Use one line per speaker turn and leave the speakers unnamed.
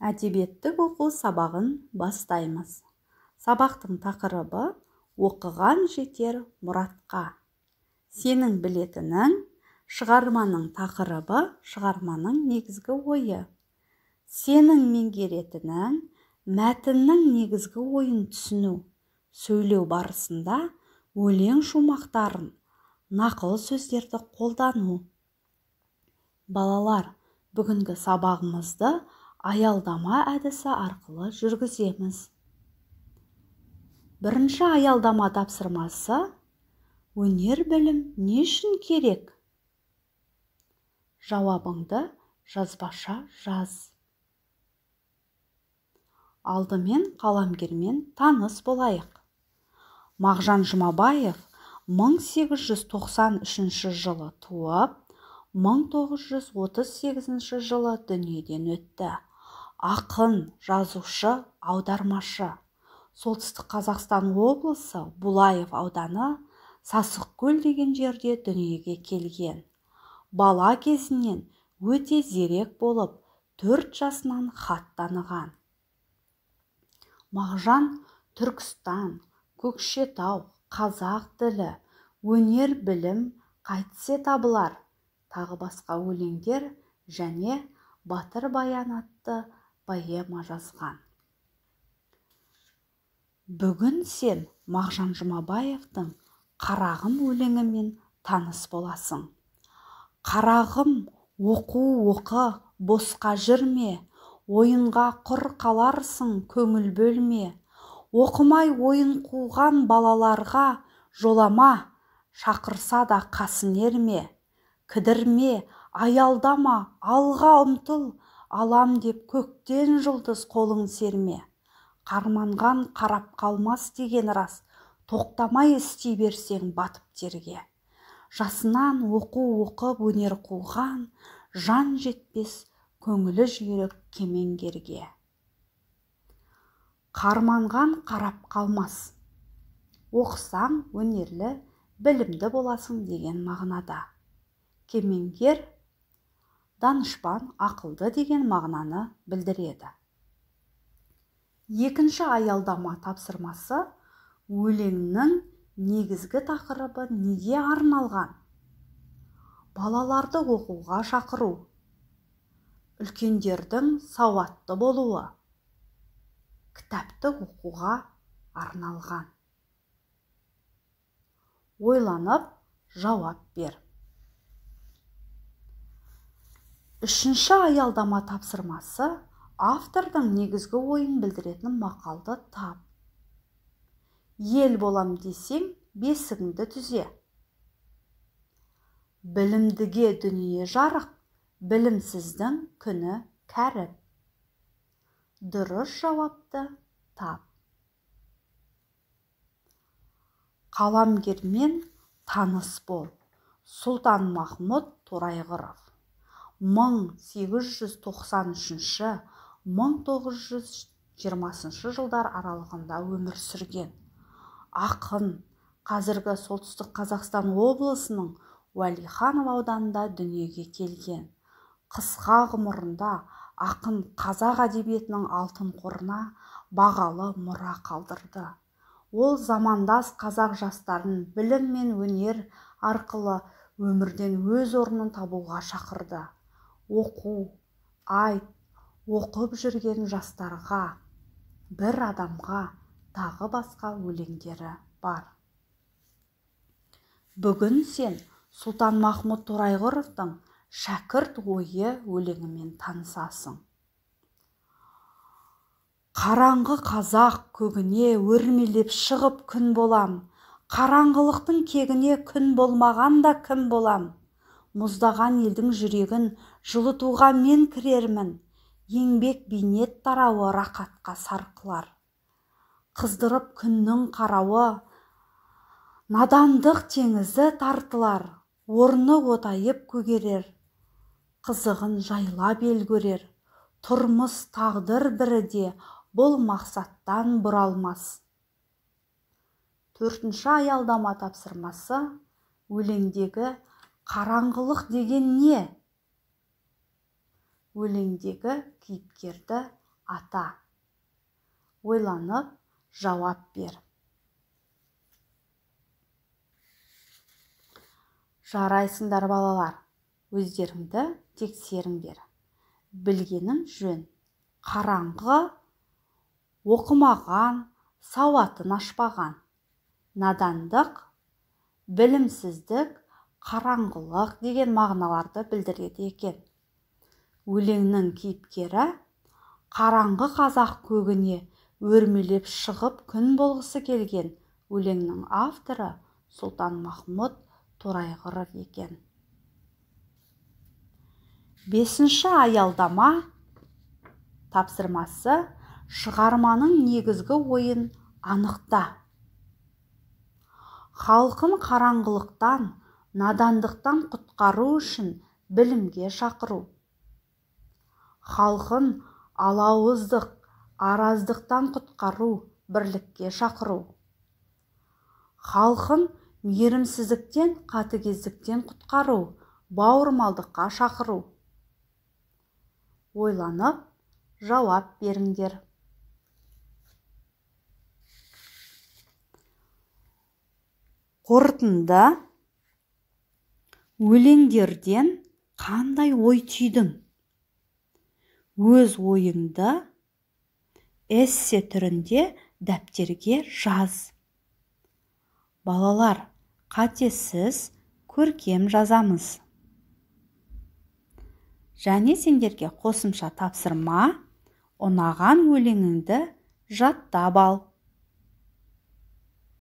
Әдебиеттік оқу сабағын бастаймыз. Сабақтың тақырыбы оқыған жетер мұратқа. Сенің білетінің шығарманың тақырыбы шығарманың негізгі ойы. Сенің меңгеретінің мәтіннің негізгі ойын түсіну. Сөйлеу барысында өлең шумақтарын, нақыл сөздерді қолдану. Балалар, бүгінгі сабағымызды аялдама әдісі арқылы жүргіземіз. Бірінші аялдама тапсырмасы: өнер білім не үшін керек? Жауабыңды жазбаша жаз. Алдымен қаламгермен таныс болайық. Мағжан Жұмабаев 1893 жылы туып, 1938 жылы дүниеден өтті. Ақын, жазушы, аудармашы. Солтүстік Қазақстан облысы Булаев ауданы Сасықкөл деген жерде дүниеге келген. Бала кезінен өте зерек болып, 4 жасынан хат таныған. Мағжан Түркістан, Көкшетау, қазақ тілі, өнер білім қайтсе табылар тағы басқа өлеңдер және Батыр баян атты поэма жазған. Бүгін сен Мағжан Жұмабаевтың «Қарағым» өлеңімен таныс боласың. Қарағым, оқы, босқа жүрме, ойынға құр қаларсың, көңіл бөлме. Оқымай ойын қуған балаларға жолама, шақырса да қасын ерме. Кідірме, аялдама, алға ұмтыл, алам деп көктен жұлдыз қолың серме. Қарманған қарап қалмас деген рас, тоқтамай істей берсең батып терге. Жасынан оқып өнер қуған, жан жетпес, көңілі жүйрік кемеңгерге. Қарманған қарап қалмас. Оқысаң өнерлі, білімді боласың деген мағынада. Кемеңгер, данышпан, ақылды деген мағынаны білдіреді. Екінші аялдама тапсырмасы: өлеңнің негізгі тақырыбы неге арналған? Балаларды оқуға шақыру. Үлкендердің сауатты болуы. Кітапты оқуға арналған. Ойланып, жауап бер. Үшінші аялдама тапсырмасы: автордың негізгі ойын білдіретін мақалды тап. Ел болам десең, бесігіңді түзе. Білімдіге дүние жарық, білімсіздің күні кәріп. Дұрыс жауапты тап. Қаламгермен таныс бол. Сұлтанмахмұт Торайғыров 1893-1920 жылдар аралығында өмір сүрген. Ақын, қазіргі Солтүстік Қазақстан облысының Уәлиханов ауданында дүниеге келген. Қысқа ғұмырында ақын қазақ әдебиетінің алтын қорына бағалы мұра қалдырды. Ол замандас қазақ жастарын білім мен өнер арқылы өмірден өз орнын табуға шақырды. Оқу, айт, оқып жүрген жастарға, бір адамға тағы басқа өлеңдері бар. Бүгін сен Сұлтанмахмұт Торайғыровтың «Шәкірт ойы» өлеңімен танысасың. Қараңғы қазақ көгіне өрмелеп шығып күн болам. Қараңғылықтың кегіне күн болмағанда кім болам? Мұздаған елдің жүрегін жылытуға мен кірермін. Еңбек бейнет тарауы рақатқа сарқылар. Қыздырып күннің қарауы, надандық теңізі тартылар. Орны отайып көгерер, қызығын жайлап ел көрер. Тұрмыс тағдыр біріде, бұл мақсаттан бұралмас. Төртінші аялдама тапсырмасы: өлеңдегі қараңғылық деген не? Өлеңдегі кейіпкерді ата. Ойланып жауап бер. Жарайсыңдар балалар, өздеріңді тексеріңдер. Білгенің жөн. Қараңғы оқымаған, сауатын ашпаған. Надандық, білімсіздік, қараңғылық деген мағыналарды білдіреді екен. Өлеңнің кейіпкері қараңғы қазақ көгіне өрмелеп шығып күн болғысы келген өлеңнің авторы Сұлтанмахмұт Торайғыров екен. 5-ші аялдама тапсырмасы шығарманың негізгі ойын анықта. Халқын қараңғылықтан, надандықтан құтқару үшін білімге шақыру. Халқын алауыздық, араздықтан құтқару, бірлікке шақыру. Халқын мейірімсіздіктен, қатыгездіктен құтқару, бауырмалдыққа шақыру. Ойланып, жауап беріңдер. Қорытынды: өлеңдерден қандай ой түйдің? Өз ойыңды эссе түрінде дәптерге жаз. Балалар, қатесіз көркем жазамыз. Және сендерге қосымша тапсырма: ұнаған өлеңіңді жаттап ал.